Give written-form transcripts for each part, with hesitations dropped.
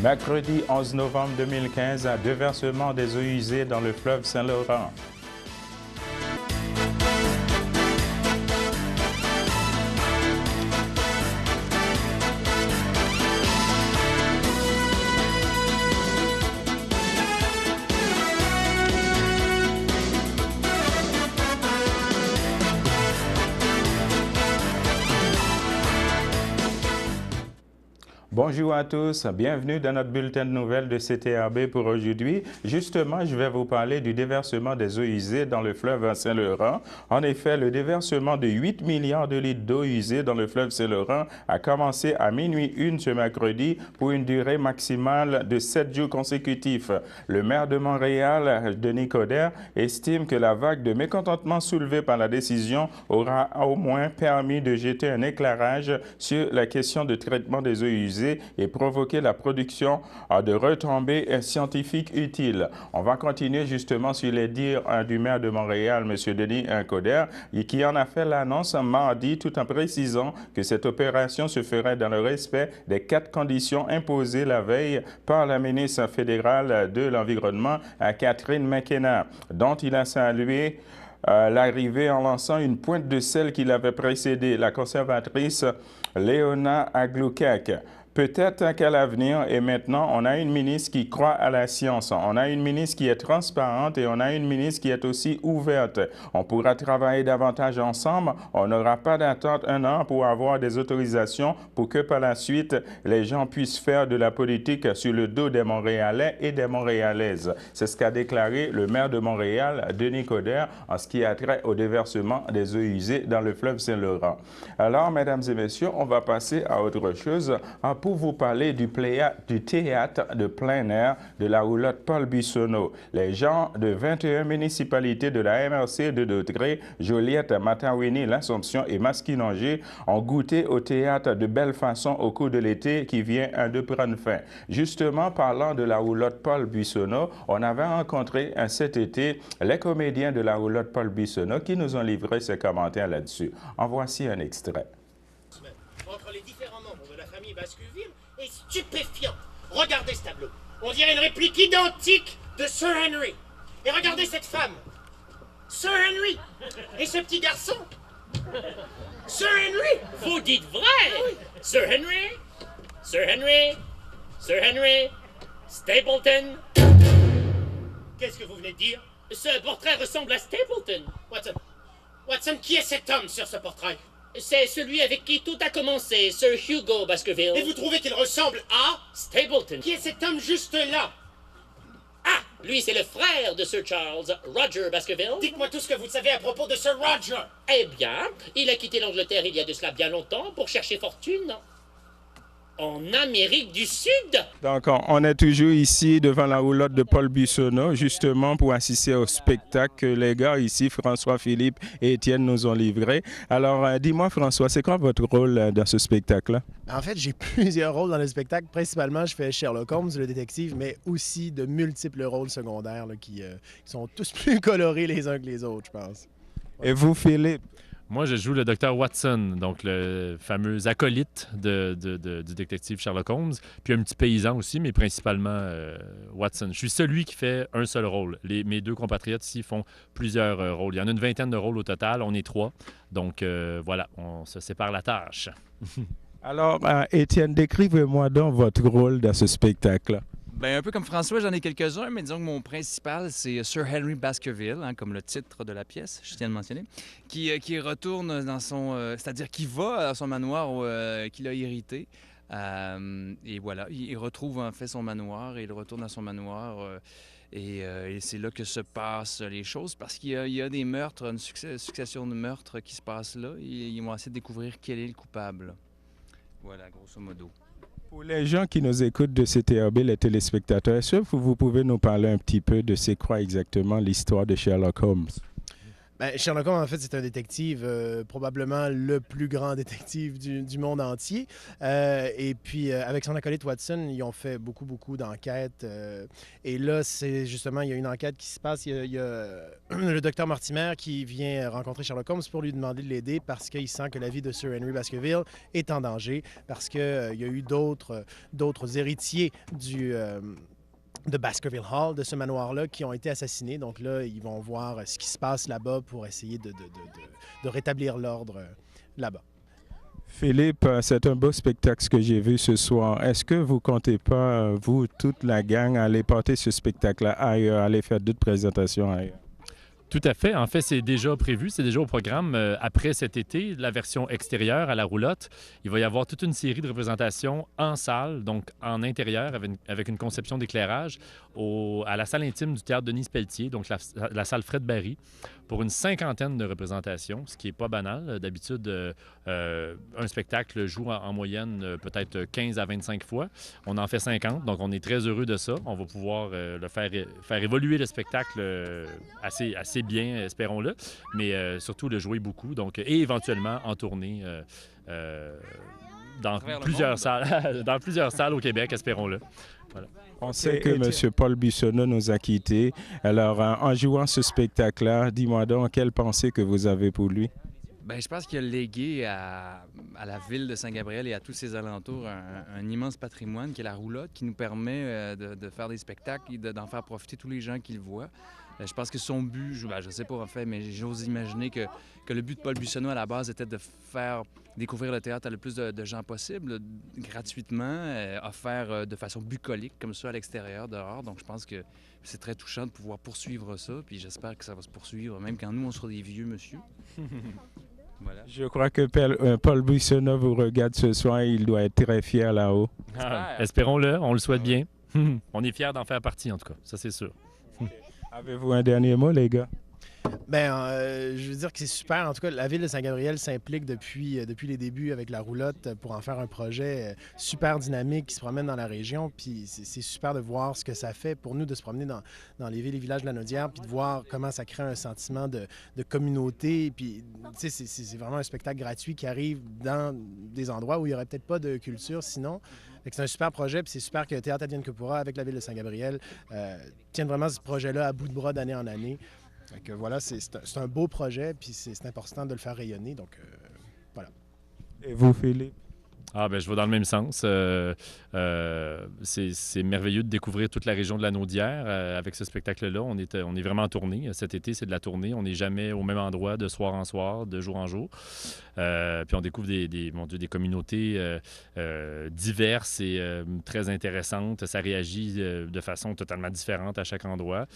Mercredi 11 novembre 2015, déversement des eaux usées dans le fleuve Saint-Laurent. Bonjour à tous, bienvenue dans notre bulletin de nouvelles de CTRB pour aujourd'hui. Justement, je vais vous parler du déversement des eaux usées dans le fleuve Saint-Laurent. En effet, le déversement de 8 milliards de litres d'eau usée dans le fleuve Saint-Laurent a commencé à minuit 1 ce mercredi pour une durée maximale de 7 jours consécutifs. Le maire de Montréal, Denis Coderre, estime que la vague de mécontentement soulevée par la décision aura au moins permis de jeter un éclairage sur la question de traitement des eaux usées et provoquer la production de retombées scientifiques utiles. On va continuer justement sur les dires du maire de Montréal, M. Denis Coderre, qui en a fait l'annonce mardi tout en précisant que cette opération se ferait dans le respect des 4 conditions imposées la veille par la ministre fédérale de l'Environnement, Catherine McKenna, dont il a salué l'arrivée en lançant une pointe de celle qui l'avait précédée, la conservatrice Léona Agloucac. Peut-être qu'à l'avenir et maintenant, on a une ministre qui croit à la science, on a une ministre qui est transparente et on a une ministre qui est aussi ouverte. On pourra travailler davantage ensemble, on n'aura pas d'attente 1 an pour avoir des autorisations pour que par la suite, les gens puissent faire de la politique sur le dos des Montréalais et des Montréalaises. C'est ce qu'a déclaré le maire de Montréal, Denis Coderre, en ce qui a trait au déversement des eaux usées dans le fleuve Saint-Laurent. Alors, mesdames et messieurs, on va passer à autre chose pour vous parler du théâtre de plein air de la roulotte Paul Buissonneau. Les gens de 21 municipalités de la MRC de Dautrey, Joliette, Matawini, l'Assomption et Masquinongé ont goûté au théâtre de belle façon au cours de l'été qui vient de prendre fin. Justement, parlant de la roulotte Paul Buissonneau, on avait rencontré cet été les comédiens de la roulotte Paul Buissonneau qui nous ont livré ces commentaires là-dessus. En voici un extrait. Entre les différents membres de la famille Baskerville est stupéfiant. Regardez ce tableau. On dirait une réplique identique de Sir Henry. Et regardez cette femme. Sir Henry. Et ce petit garçon. Sir Henry. Vous dites vrai. Oui. Sir Henry. Sir Henry. Sir Henry. Stapleton. Qu'est-ce que vous venez de dire? Ce portrait ressemble à Stapleton. Watson, qui est cet homme sur ce portrait? C'est celui avec qui tout a commencé, Sir Hugo Baskerville. Et vous trouvez qu'il ressemble à Stapleton? Qui est cet homme juste là? Ah, lui c'est le frère de Sir Charles, Roger Baskerville. Dites-moi tout ce que vous savez à propos de Sir Roger. Eh bien, il a quitté l'Angleterre il y a de cela bien longtemps pour chercher fortune en Amérique du Sud. Donc, on est toujours ici devant la roulotte de Paul Buissonneau, justement pour assister au spectacle que les gars ici, François, Philippe et Étienne, nous ont livré. Alors, dis-moi, François, c'est quoi votre rôle dans ce spectacle-là? En fait, j'ai plusieurs rôles dans le spectacle. Principalement, je fais Sherlock Holmes, le détective, mais aussi de multiples rôles secondaires là, qui sont tous plus colorés les uns que les autres, je pense. Ouais. Et vous, Philippe? Moi, je joue le docteur Watson, donc le fameux acolyte du détective Sherlock Holmes, puis un petit paysan aussi, mais principalement Watson. Je suis celui qui fait un seul rôle. Mes 2 compatriotes ici font plusieurs rôles. Il y en a une vingtaine de rôles au total, on est 3. Donc voilà, on se sépare la tâche. Alors, Étienne, décrivez-moi donc votre rôle dans ce spectacle. Bien, un peu comme François, j'en ai quelques-uns, mais disons que mon principal, c'est Sir Henry Baskerville, comme le titre de la pièce, je tiens à le mentionner, qui retourne dans son... c'est-à-dire qui va à son manoir qu'il a hérité. Et voilà, il retrouve en fait son manoir et il retourne à son manoir. Et c'est là que se passent les choses, parce qu'il y a des meurtres, une succession de meurtres qui se passent là. Et ils vont essayer de découvrir quel est le coupable. Voilà, grosso modo. Pour les gens qui nous écoutent de CTRB, les téléspectateurs, est-ce que vous pouvez nous parler un petit peu de c'est quoi exactement l'histoire de Sherlock Holmes? Ben, Sherlock Holmes, en fait, c'est un détective, probablement le plus grand détective du monde entier. Et puis, avec son acolyte Watson, ils ont fait beaucoup d'enquêtes. Et là, c'est justement, il y a une enquête qui se passe. Il y a le docteur Mortimer qui vient rencontrer Sherlock Holmes pour lui demander de l'aider parce qu'il sent que la vie de Sir Henry Baskerville est en danger, parce qu'il y a eu d'autres héritiers de Baskerville Hall, de ce manoir-là, qui ont été assassinés. Donc là, ils vont voir ce qui se passe là-bas pour essayer de rétablir l'ordre là-bas. Philippe, c'est un beau spectacle ce que j'ai vu ce soir. Est-ce que vous comptez pas, vous, toute la gang, aller porter ce spectacle-là ailleurs, aller faire d'autres présentations ailleurs? Tout à fait. En fait, c'est déjà prévu, c'est déjà au programme. Après cet été, la version extérieure à la roulotte, il va y avoir toute une série de représentations en salle, donc en intérieur, avec une conception d'éclairage, à la salle intime du théâtre Denise Pelletier, donc la salle Fred Barry, pour une 50aine de représentations, ce qui n'est pas banal. D'habitude, un spectacle joue en moyenne peut-être 15 à 25 fois. On en fait 50, donc on est très heureux de ça. On va pouvoir faire évoluer le spectacle assez bien, espérons-le, mais surtout le jouer beaucoup, donc, et éventuellement en tournée dans plusieurs salles au Québec, espérons-le. Voilà. On sait que M. Paul Buissonneau nous a quittés. Alors, en jouant ce spectacle-là, dis-moi donc, quelle pensée que vous avez pour lui? Bien, je pense qu'il a légué à la ville de Saint-Gabriel et à tous ses alentours un immense patrimoine qui est la roulotte, qui nous permet de faire des spectacles et d'en faire profiter tous les gens qui le voient. Je pense que son but, je ne sais pas en fait, mais j'ose imaginer que le but de Paul Buissonneau à la base était de faire découvrir le théâtre à le plus de gens possible, gratuitement, offert de façon bucolique, comme ça, à l'extérieur, dehors. Donc je pense que c'est très touchant de pouvoir poursuivre ça, puis j'espère que ça va se poursuivre, même quand nous, on sera des vieux monsieur. Voilà. Je crois que Paul Buissonneau vous regarde ce soir et il doit être très fier là-haut. Espérons-le, on le souhaite bien. On est fiers d'en faire partie, en tout cas, ça c'est sûr. Avez-vous un dernier mot, les gars? Je veux dire que c'est super. En tout cas, la ville de Saint-Gabriel s'implique depuis les débuts avec la roulotte pour en faire un projet super dynamique qui se promène dans la région. Puis c'est super de voir ce que ça fait pour nous de se promener dans les villes et villages de la Naudière, puis de voir comment ça crée un sentiment de communauté. Puis, tu sais, c'est vraiment un spectacle gratuit qui arrive dans des endroits où il n'y aurait peut-être pas de culture sinon. C'est un super projet, puis c'est super que Théâtre Advienne que pourra, avec la ville de Saint-Gabriel, tienne vraiment ce projet-là à bout de bras d'année en année. Donc, voilà, c'est un beau projet, puis c'est important de le faire rayonner. Donc, voilà. Et vous, Philippe? Je vais dans le même sens. C'est merveilleux de découvrir toute la région de la Naudière avec ce spectacle-là. On est vraiment en tournée. Cet été, c'est de la tournée. On n'est jamais au même endroit de soir en soir, de jour en jour. Puis on découvre des communautés diverses et très intéressantes. Ça réagit de façon totalement différente à chaque endroit.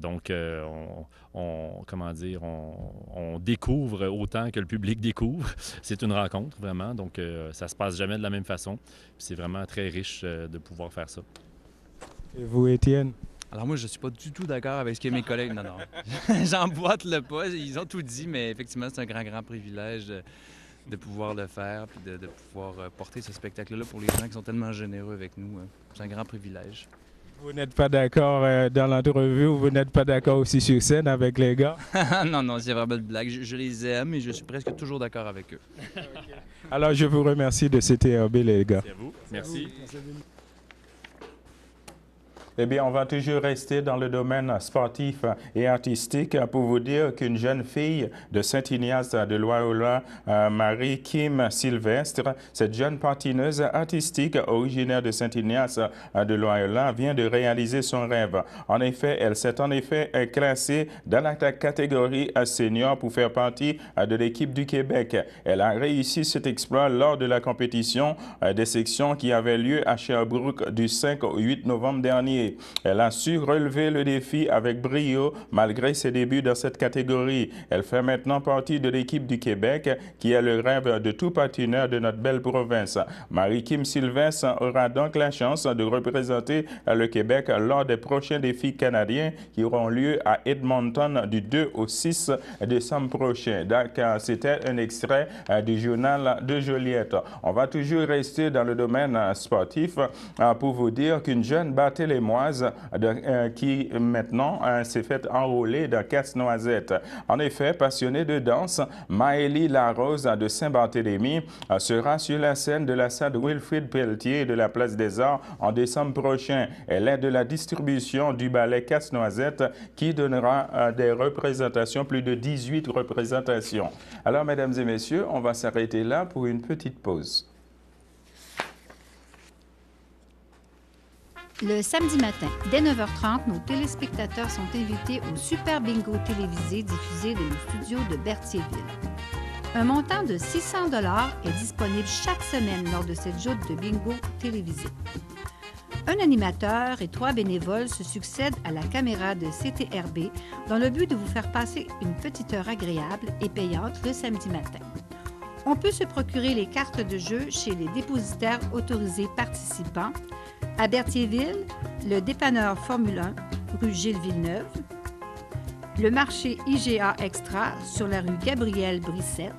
Donc, on découvre autant que le public découvre. C'est une rencontre, vraiment. Donc, ça se passe jamais de la même façon. Puis c'est vraiment très riche de pouvoir faire ça. Et vous, Étienne? Alors moi, je ne suis pas du tout d'accord avec ce que mes collègues... Non. J'emboîte le pas. Ils ont tout dit, mais effectivement, c'est un grand privilège de pouvoir le faire puis de pouvoir porter ce spectacle-là pour les gens qui sont tellement généreux avec nous. C'est un grand privilège. Vous n'êtes pas d'accord dans l'entrevue ou vous n'êtes pas d'accord aussi sur scène avec les gars? Non, c'est vraiment une blague. Je les aime et je suis presque toujours d'accord avec eux. Alors, je vous remercie de CTRB, les gars. Merci à vous. Merci. Eh bien, on va toujours rester dans le domaine sportif et artistique pour vous dire qu'une jeune fille de Saint-Ignace de Loyola, Marie-Kim Sylvestre, cette jeune patineuse artistique originaire de Saint-Ignace de Loyola, vient de réaliser son rêve. En effet, elle s'est classée dans la catégorie senior pour faire partie de l'équipe du Québec. Elle a réussi cet exploit lors de la compétition des sections qui avait lieu à Sherbrooke du 5 au 8 novembre dernier. Elle a su relever le défi avec brio malgré ses débuts dans cette catégorie. Elle fait maintenant partie de l'équipe du Québec qui est le rêve de tout patineur de notre belle province. Marie-Kim Sylvestre aura donc la chance de représenter le Québec lors des prochains défis canadiens qui auront lieu à Edmonton du 2 au 6 décembre prochain. Donc, c'était un extrait du journal de Joliette. On va toujours rester dans le domaine sportif pour vous dire qu'une jeune Barthélémois Danoise qui maintenant s'est fait enrôler dans Casse-Noisette. En effet, passionnée de danse, Maëlie Larose de Saint-Barthélemy sera sur la scène de la salle Wilfrid Pelletier de la Place des Arts en décembre prochain. Elle est de la distribution du ballet Casse-Noisette qui donnera des représentations, plus de 18 représentations. Alors, mesdames et messieurs, on va s'arrêter là pour une petite pause. Le samedi matin, dès 9h30, nos téléspectateurs sont invités au Super Bingo télévisé diffusé de nos studios de Berthierville. Un montant de 600 $ est disponible chaque semaine lors de cette joute de bingo télévisé. Un animateur et 3 bénévoles se succèdent à la caméra de CTRB dans le but de vous faire passer une petite heure agréable et payante le samedi matin. On peut se procurer les cartes de jeu chez les dépositaires autorisés participants à Berthierville, le dépanneur Formule 1, rue Gilles Villeneuve, le marché IGA Extra sur la rue Gabriel Brissette,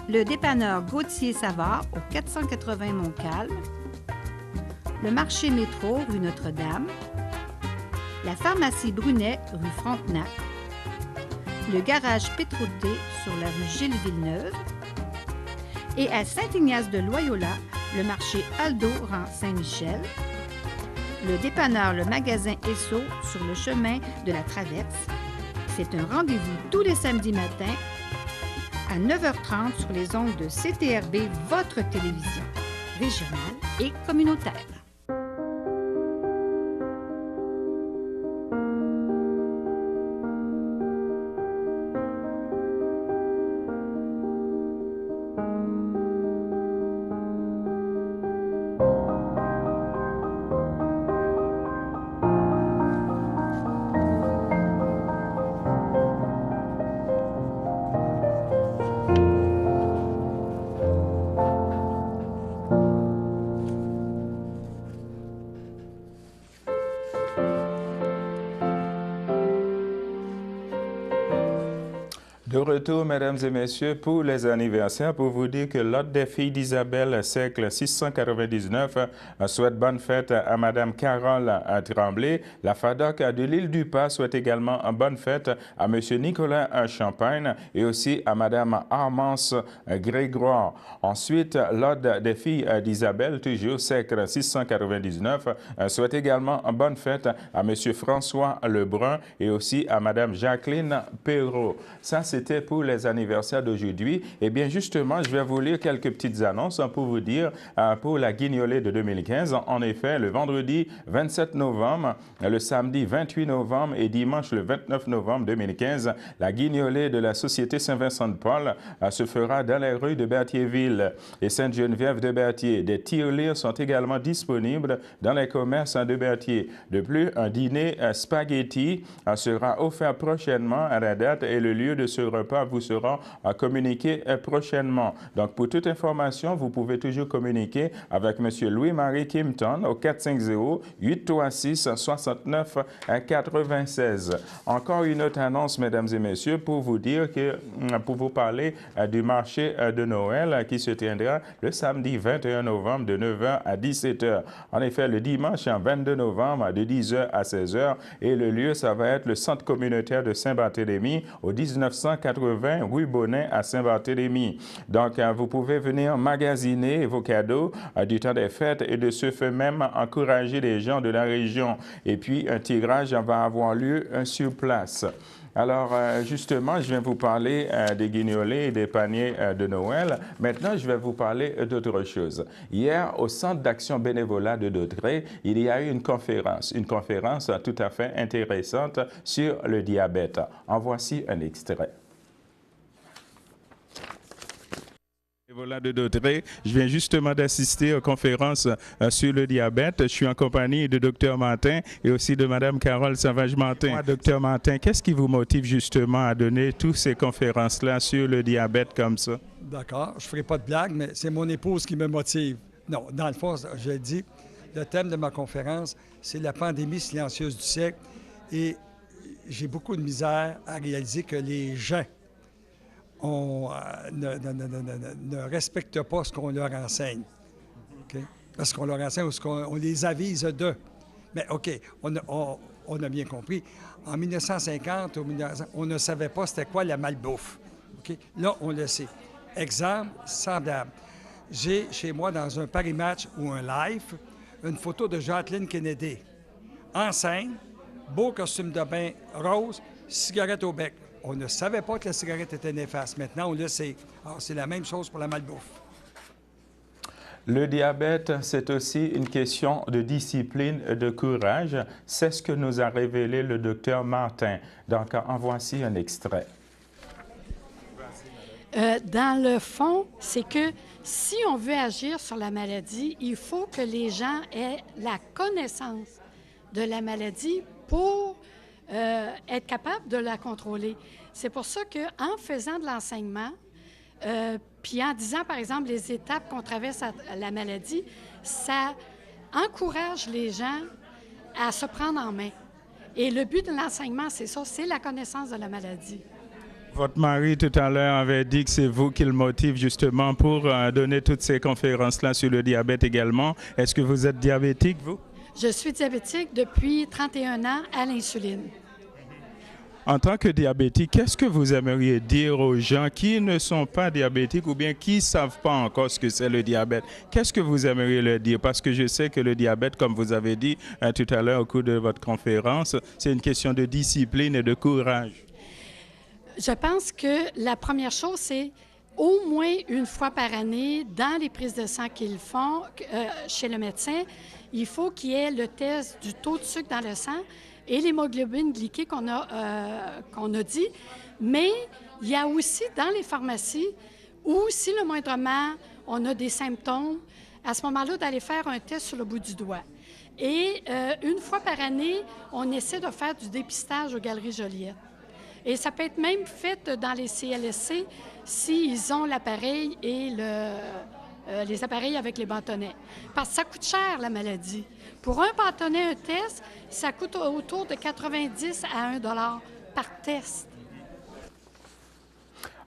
le dépanneur Gauthier Savard au 480 Montcalm, le marché Métro rue Notre-Dame, la pharmacie Brunet rue Frontenac, le garage Pétroté sur la rue Gilles Villeneuve et à Saint-Ignace-de-Loyola, le marché Aldo rang Saint-Michel, le dépanneur Le Magasin Esso sur le chemin de la Traverse. C'est un rendez-vous tous les samedis matins à 9h30 sur les ondes de CTRB, votre télévision régionale et communautaire. De retour, mesdames et messieurs, pour les anniversaires, pour vous dire que l'ordre des filles d'Isabelle, siècle 699, souhaite bonne fête à Madame Carole Tremblay. La FADOC de l'île du Pas souhaite également une bonne fête à Monsieur Nicolas Champagne et aussi à Madame Armance Grégoire. Ensuite, l'ordre des filles d'Isabelle, toujours siècle 699, souhaite également une bonne fête à Monsieur François Lebrun et aussi à Madame Jacqueline Perrault. Ça, c'était pour les anniversaires d'aujourd'hui. Et bien justement, je vais vous lire quelques petites annonces pour vous dire pour la guignolée de 2015. En effet, le vendredi 27 novembre, le samedi 28 novembre et dimanche le 29 novembre 2015, la guignolée de la Société Saint-Vincent-de-Paul se fera dans les rues de Berthierville et Sainte-Geneviève de Berthier. Des tirelires sont également disponibles dans les commerces de Berthier. De plus, un dîner spaghetti sera offert prochainement à la date et le lieu de ce repas vous sera communiqué prochainement. Donc, pour toute information, vous pouvez toujours communiquer avec M. Louis-Marie Kimpton au 450-836-69-96. Encore une autre annonce, mesdames et messieurs, pour vous dire que, pour vous parler du marché de Noël qui se tiendra le samedi 21 novembre de 9h à 17h. En effet, le dimanche 22 novembre de 10h à 16h et le lieu, ça va être le centre communautaire de Saint-Barthélemy au 1980 rue Bonnet à Saint-Barthélemy. Donc, vous pouvez venir magasiner vos cadeaux du temps des fêtes et de ce fait même encourager les gens de la région. Et puis, un tirage va avoir lieu sur place. Alors, justement, je viens vous parler des guignolés et des paniers de Noël. Maintenant, je vais vous parler d'autre chose. Hier, au Centre d'action bénévolat de Dautrey, il y a eu une conférence tout à fait intéressante sur le diabète. En voici un extrait. Voilà de Dautrey. Je viens justement d'assister aux conférences sur le diabète. Je suis en compagnie de Dr Martin et aussi de Mme Carole Savage-Martin. Dr Martin, qu'est-ce qui vous motive justement à donner toutes ces conférences-là sur le diabète comme ça? D'accord, je ne ferai pas de blague, mais c'est mon épouse qui me motive. Non, dans le fond, je le dis, le thème de ma conférence, c'est la pandémie silencieuse du siècle et j'ai beaucoup de misère à réaliser que les gens ne respectent pas ce qu'on leur enseigne. Okay? Parce qu'on leur enseigne ou on les avise d'eux. Mais OK, on a bien compris. En 1950, on ne savait pas c'était quoi la malbouffe. OK? Là, on le sait. Exemple semblable. J'ai chez moi, dans un Paris Match ou un live, une photo de Jacqueline Kennedy. Enceinte, beau costume de bain rose, cigarette au bec. On ne savait pas que la cigarette était néfaste. Maintenant, on le sait. Alors, c'est la même chose pour la malbouffe. Le diabète, c'est aussi une question de discipline et de courage. C'est ce que nous a révélé le docteur Martin. Donc, en voici un extrait. Dans le fond, c'est que si on veut agir sur la maladie, il faut que les gens aient la connaissance de la maladie pour être capable de la contrôler. C'est pour ça qu'en faisant de l'enseignement, puis en disant, par exemple, les étapes qu'on traverse à la maladie, ça encourage les gens à se prendre en main. Et le but de l'enseignement, c'est ça, c'est la connaissance de la maladie. Votre mari, tout à l'heure, avait dit que c'est vous qui le motive justement pour donner toutes ces conférences-là sur le diabète également. Est-ce que vous êtes diabétique, vous? Je suis diabétique depuis 31 ans à l'insuline. En tant que diabétique, qu'est-ce que vous aimeriez dire aux gens qui ne sont pas diabétiques ou bien qui ne savent pas encore ce que c'est le diabète? Qu'est-ce que vous aimeriez leur dire? Parce que je sais que le diabète, comme vous avez dit tout à l'heure au cours de votre conférence, c'est une question de discipline et de courage. Je pense que la première chose, c'est au moins une fois par année, dans les prises de sang qu'ils font chez le médecin, il faut qu'il y ait le test du taux de sucre dans le sang et l'hémoglobine glyquée qu'on a dit. Mais il y a aussi dans les pharmacies où, si le moindrement, on a des symptômes, à ce moment-là, d'aller faire un test sur le bout du doigt. Et une fois par année, on essaie de faire du dépistage aux Galeries Joliette. Et ça peut être même fait dans les CLSC s'ils ont l'appareil et les appareils avec les bâtonnets. Parce que ça coûte cher, la maladie. Pour un bâtonnet, un test, ça coûte autour de 90 à 1 $ par test.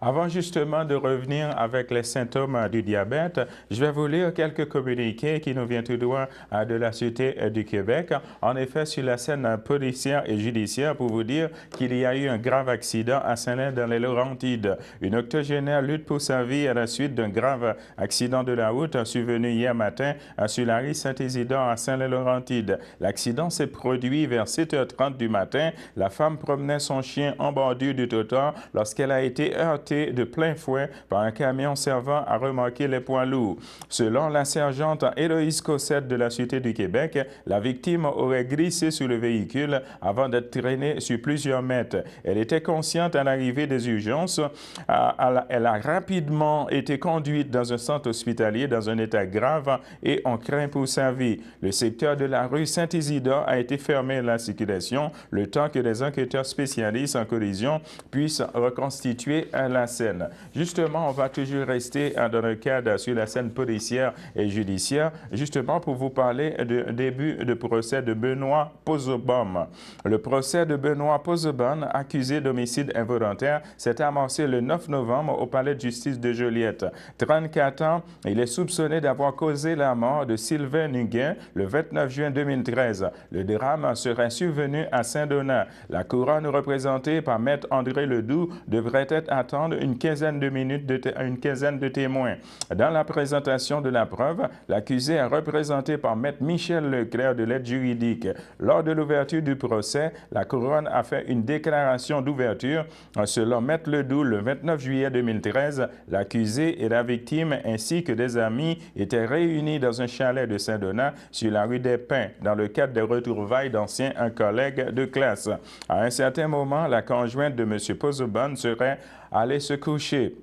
Avant justement de revenir avec les symptômes du diabète, je vais vous lire quelques communiqués qui nous viennent tout droit de la Sûreté du Québec. En effet, sur la scène policière et judiciaire, pour vous dire qu'il y a eu un grave accident à Saint-Lin dans les Laurentides. Une octogénaire lutte pour sa vie à la suite d'un grave accident de la route survenu hier matin sur la rue Saint-Isidore à Saint-Lin-Laurentides. L'accident s'est produit vers 7h30 du matin. La femme promenait son chien en bordure du trottoir lorsqu'elle a été heurtée de plein fouet par un camion servant à remorquer les poids lourds. Selon la sergente Héloïse Cossette de la Sûreté du Québec, la victime aurait glissé sur le véhicule avant d'être traînée sur plusieurs mètres. Elle était consciente à l'arrivée des urgences. Elle a rapidement été conduite dans un centre hospitalier dans un état grave et on craint pour sa vie. Le secteur de la rue Saint-Isidore a été fermé à la circulation le temps que les enquêteurs spécialistes en collision puissent reconstituer la scène. Justement, on va toujours rester dans le cadre sur la scène policière et judiciaire, justement pour vous parler du début de procès de Benoît Pozzebon. Le procès de Benoît Pozzebon, accusé d'homicide involontaire, s'est amorcé le 9 novembre au palais de justice de Joliette. 34 ans, il est soupçonné d'avoir causé la mort de Sylvain Nuguin le 29 juin 2013. Le drame serait survenu à Saint-Donat. La couronne représentée par Maître André Ledoux devrait être attendre une quinzaine de minutes une quinzaine de témoins. Dans la présentation de la preuve, l'accusé est représenté par Maître Michel Leclerc de l'aide juridique. Lors de l'ouverture du procès, la couronne a fait une déclaration d'ouverture. Selon Maître Ledoux, le 29 juillet 2013, l'accusé et la victime ainsi que des amis étaient réunis dans un chalet de Saint-Donat sur la rue des Pins dans le cadre des retrouvailles d'anciens collègues de classe. À un certain moment, la conjointe de M. Pozzebon serait allée se coucher.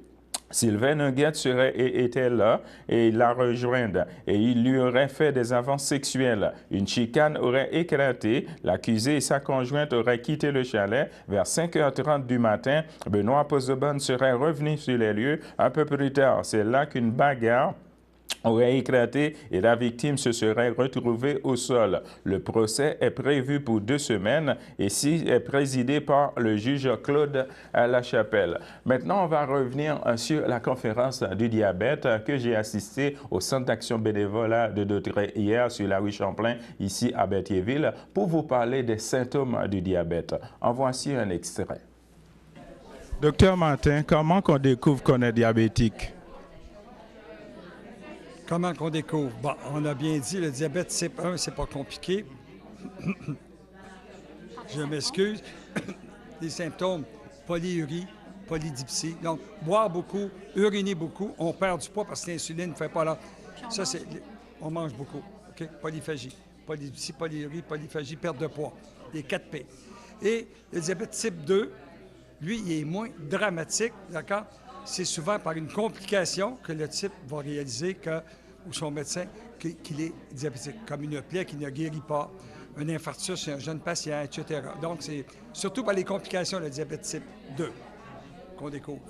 Sylvain Nuguin était là et il l'a rejointe et il lui aurait fait des avances sexuelles. Une chicane aurait éclaté. L'accusé et sa conjointe auraient quitté le chalet. Vers 5h30 du matin, Benoît Pozzebon serait revenu sur les lieux un peu plus tard. C'est là qu'une bagarre aurait éclaté et la victime se serait retrouvée au sol. Le procès est prévu pour 2 semaines et est présidé par le juge Claude Lachapelle. Maintenant, on va revenir sur la conférence du diabète que j'ai assistée au Centre d'action bénévole de Dautrey hier sur la rue Champlain, ici à Berthierville, pour vous parler des symptômes du diabète. En voici un extrait. Docteur Martin, comment on découvre qu'on est diabétique? Comment qu'on découvre? Bon, on a bien dit, le diabète type 1, c'est pas compliqué. Je m'excuse. Des symptômes, polyurie, polydipsie. Donc, boire beaucoup, uriner beaucoup, on perd du poids parce que l'insuline ne fait pas là. Ça, c'est... On mange beaucoup. OK? Polyphagie, polydipsie, polyurie, polyphagie, perte de poids. Les 4 P. Et le diabète type 2, lui, il est moins dramatique, d'accord? C'est souvent par une complication que le type va réaliser ou son médecin qu'il est diabétique, comme une plaie qui ne guérit pas, un infarctus chez un jeune patient, etc. Donc, c'est surtout par les complications, le diabète type 2, qu'on découvre.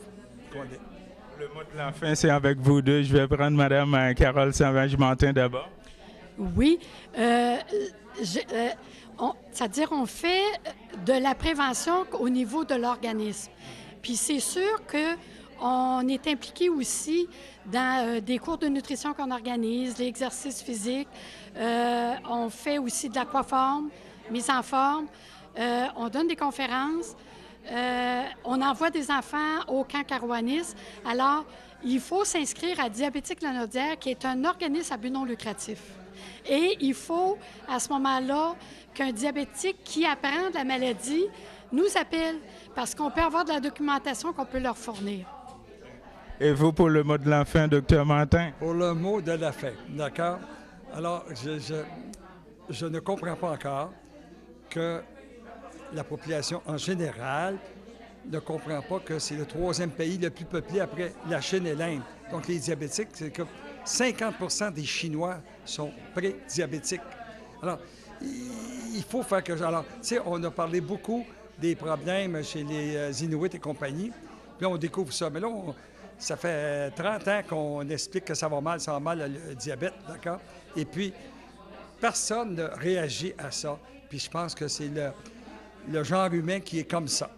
Le mot de la fin, c'est avec vous deux. Je vais prendre Mme Carole Savage-Martin d'abord. Oui. C'est-à-dire, on fait de la prévention au niveau de l'organisme. Puis c'est sûr qu'on est impliqué aussi dans des cours de nutrition qu'on organise, l'exercice physique. On fait aussi de l'aquaforme, mise en forme. On donne des conférences. On envoie des enfants au camp Carouanis. Alors, il faut s'inscrire à Diabétique Lanaudière, qui est un organisme à but non lucratif. Et il faut, à ce moment-là, qu'un diabétique qui apprend de la maladie nous appelle, parce qu'on peut avoir de la documentation qu'on peut leur fournir. Et vous, pour le mot de la fin, Dr Martin? Pour le mot de la fin, d'accord? Alors, je ne comprends pas encore que la population en général ne comprend pas que c'est le 3e pays le plus peuplé après la Chine et l'Inde. Donc, les diabétiques, c'est que 50% des Chinois sont pré-diabétiques. Alors, il faut faire que... Alors, tu sais, on a parlé beaucoup des problèmes chez les Inuits et compagnie. Puis là, on découvre ça. Mais là, ça fait 30 ans qu'on explique que ça va mal le diabète, d'accord? Et puis, personne ne réagit à ça. Puis je pense que c'est le genre humain qui est comme ça.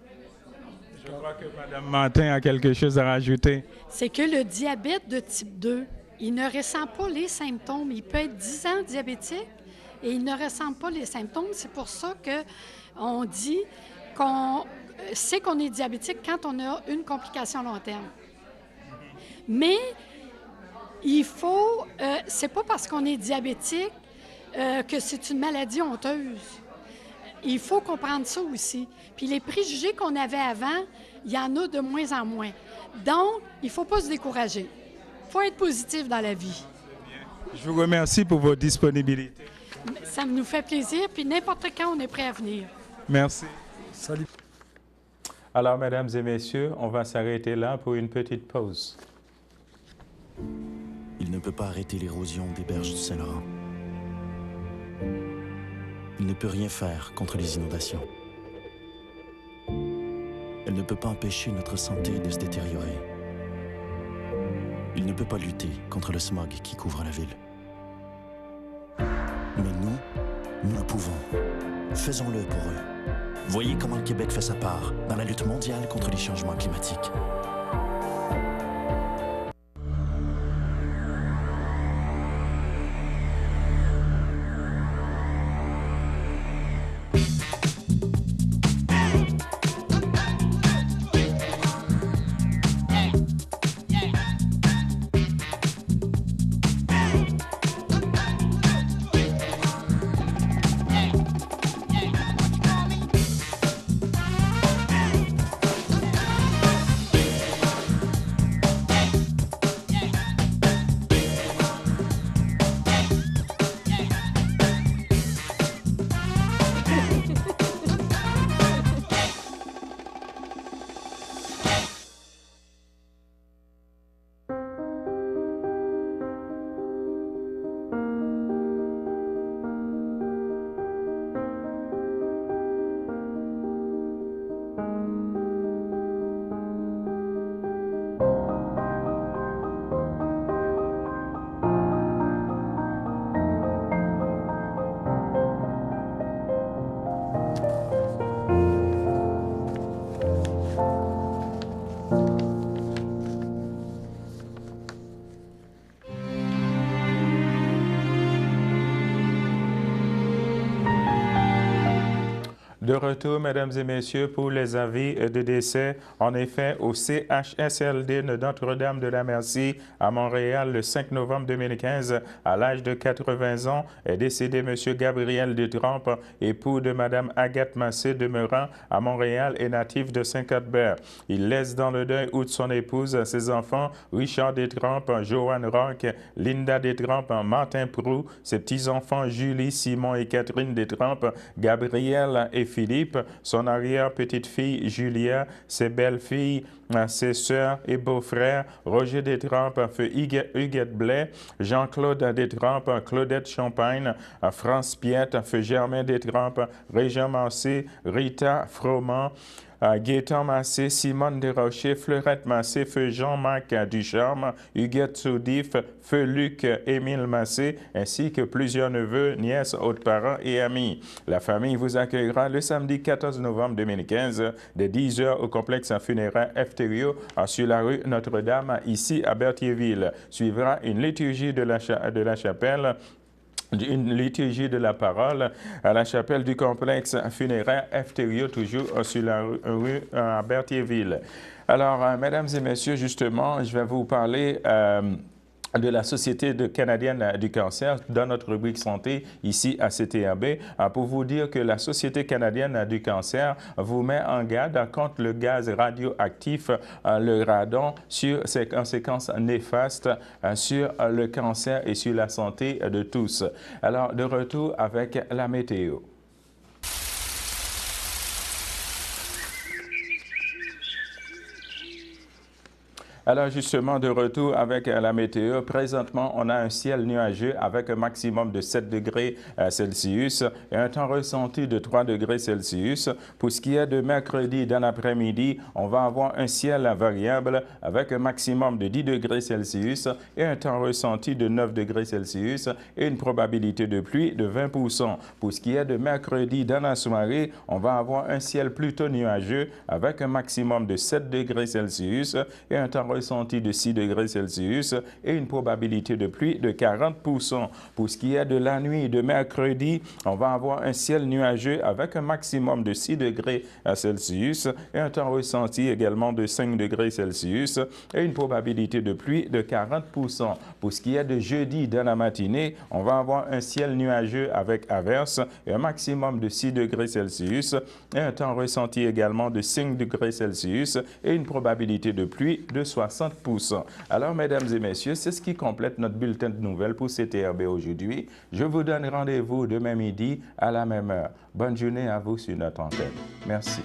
Je crois que Mme Martin a quelque chose à rajouter. C'est que le diabète de type 2, il ne ressent pas les symptômes. Il peut être 10 ans diabétique et il ne ressent pas les symptômes. C'est pour ça qu'on dit qu'on sait qu'on est diabétique quand on a une complication à long terme. Mais il faut... c'est pas parce qu'on est diabétique que c'est une maladie honteuse. Il faut comprendre ça aussi. Puis les préjugés qu'on avait avant, il y en a de moins en moins. Donc, il ne faut pas se décourager. Il faut être positif dans la vie. Je vous remercie pour votre disponibilité. Ça nous fait plaisir, puis n'importe quand, on est prêt à venir. Merci. Salut. Alors, mesdames et messieurs, on va s'arrêter là pour une petite pause. Il ne peut pas arrêter l'érosion des berges du Saint-Laurent. Il ne peut rien faire contre les inondations. Elle ne peut pas empêcher notre santé de se détériorer. Il ne peut pas lutter contre le smog qui couvre la ville. Mais nous le pouvons. Faisons-le pour eux. Voyez comment le Québec fait sa part dans la lutte mondiale contre les changements climatiques. retour, mesdames et messieurs, pour les avis de décès. En effet, au CHSLD de Notre-Dame de la Merci à Montréal, le 5 novembre 2015, à l'âge de 80 ans, est décédé M. Gabriel Détrempe, époux de Mme Agathe Massé demeurant à Montréal et natif de Saint-Cuthbert. Il laisse dans le deuil outre son épouse ses enfants Richard Détrempe, Joanne Roch, Linda Détrempe, Martin Proux, ses petits-enfants Julie, Simon et Catherine Détrempe, Gabriel et Philippe, son arrière-petite-fille Julia, ses belles-filles, ses sœurs et beaux-frères, Roger Détrempe, feu Huguette Blais, Jean-Claude Détrempe, Claudette Champagne, France Piette, feu Germain Détrempe, Régent Massé, Rita Froment, Gaétan Massé, Simone Desrochers, Fleurette Massé, feu Jean-Marc Ducharme, Huguette Soudif, feu Luc Émile Massé, ainsi que plusieurs neveux, nièces, autres parents et amis. La famille vous accueillera le samedi 14 novembre 2015 dès 10h au complexe funéraire FTRIO sur la rue Notre-Dame, ici à Berthierville. Suivra une liturgie de la chapelle, une liturgie de la parole à la chapelle du complexe funéraire FTRIO, toujours sur la rue à Berthierville. Alors, mesdames et messieurs, justement, je vais vous parler de la Société canadienne du cancer dans notre rubrique santé ici à CTAB pour vous dire que la Société canadienne du cancer vous met en garde contre le gaz radioactif, le radon, sur ses conséquences néfastes sur le cancer et sur la santé de tous. Alors, de retour avec la météo. Alors justement, de retour avec la météo, présentement, on a un ciel nuageux avec un maximum de 7 degrés Celsius et un temps ressenti de 3 degrés Celsius. Pour ce qui est de mercredi dans l'après-midi, on va avoir un ciel variable avec un maximum de 10 degrés Celsius et un temps ressenti de 9 degrés Celsius et une probabilité de pluie de 20%. Pour ce qui est de mercredi dans la soirée, on va avoir un ciel plutôt nuageux avec un maximum de 7 degrés Celsius et un temps ressenti de 6 degrés Celsius et une probabilité de pluie de 40%. Pour ce qui est de la nuit de mercredi, on va avoir un ciel nuageux avec un maximum de 6 degrés Celsius et un temps ressenti également de 5 degrés Celsius et une probabilité de pluie de 40%. Pour ce qui est de jeudi dans la matinée, on va avoir un ciel nuageux avec averses et un maximum de 6 degrés Celsius et un temps ressenti également de 5 degrés Celsius et une probabilité de pluie de 60%. Alors, mesdames et messieurs, c'est ce qui complète notre bulletin de nouvelles pour CTRB aujourd'hui. Je vous donne rendez-vous demain midi à la même heure. Bonne journée à vous sur notre antenne. Merci.